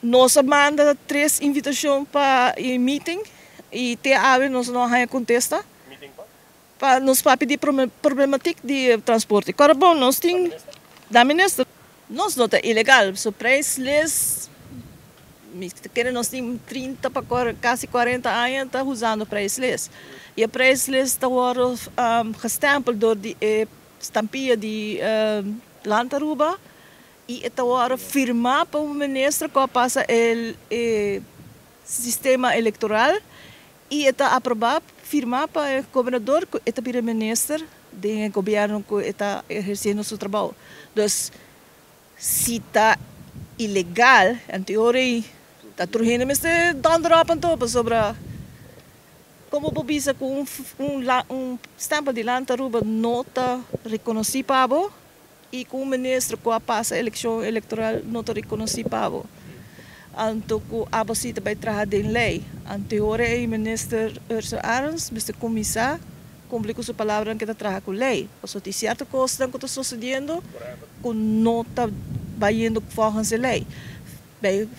nós manda 3 invitações para o meeting e até agora nós não vamos contestar. Para nós para pedir problemática de transporte. Agora, bom, nós temos da ministra. Nós não é ilegal, so priceless. Nós temos 30 para quase 40 anos tá usando priceless. E a priceless está agora gestempeld door die estampia de Lantaruba. E está agora firmado para o ministro que passa o sistema eleitoral. E está aprovado, firmado para o governador que está para o ministro do governo que está exercendo seu trabalho. Então, se está ilegal, em teoria, está tornando mas dando para todo sobre como bobisa com estampa de Lantaruba não está reconhecido e com o ministro que passa a eleição eleitoral não está reconhecido. Então, a base vai trabalhar em lei. Em teoria, o ministro Urso Arons, o comissário, cumpre com sua palavra que está trabalhando com lei. Porque tem certas coisas que estão sucedendo que não está indo volgens a lei.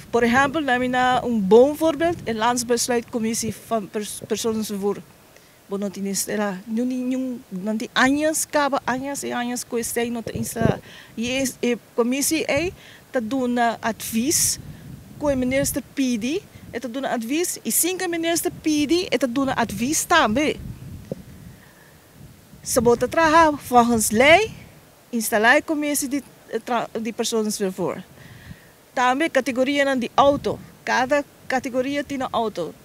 Por exemplo, nós bom voorbeeld, a Landsbesluitcommissie van Personenvervoer. Não tem anos, anos e anos que estão não instalar. E a commissie está dando advies. Que o ministro pede, está dando advies. E sim que o ministro pede, está dando advies também. Se você trabalhar volgens lei, instalar a commissie de personenvervoer. Também categoria de auto. Cada categoria tem um auto.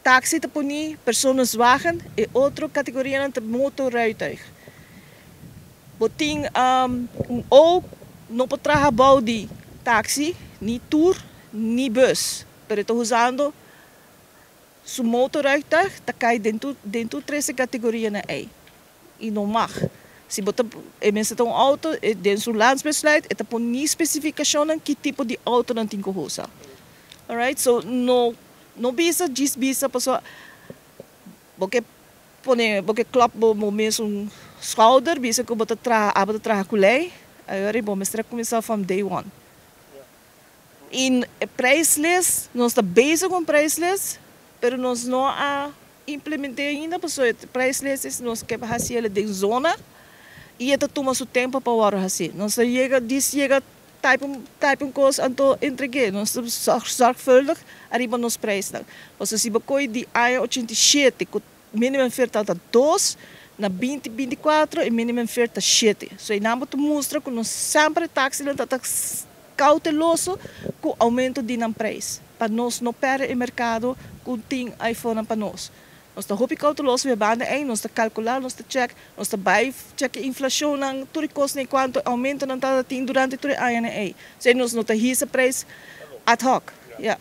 Taxi te puni, personenwagen e outra categoria de motorrijtuig. Botin ook não pode trabalhar de taxi, nem tour, nem bus. Pero estou usando su motorrijtuig, está cai dentro 13 categorieën aí. E não mag. Se botar mensen een auto, dentro do landsbesluit, het põe niet specificação que tipo de auto não tem que usar. Alright, so no bisa, diz bisa, pessoa, porque klap bo mesmo schouder, bisa que botar trabalhar com lei, agora bom, mas terá começar from day one. In priceless, nós está bezig com priceless, pero nós não a implementar ainda, pessoa, priceless nós quer fazer de zona. E itu toma seu tempo para o assim. Não se chega, type coisa anto entregue. Não se zorgvuldig arriba nos prijs. Você se bacoi de ai 87, que minimum oferta está 2, na 2024 e minimum oferta 7. So e não te mostra que nós sempre taxi está cauteloso com o aumento de preço. Para nós não perder o mercado com tem iPhone para nós. Nós estamos muito cautelosos, nós estamos calculando, nós estamos check a inflação, tudo custo em quanto aumento não está durante todo o ano. Nós não temos esse preço ad hoc. Yeah.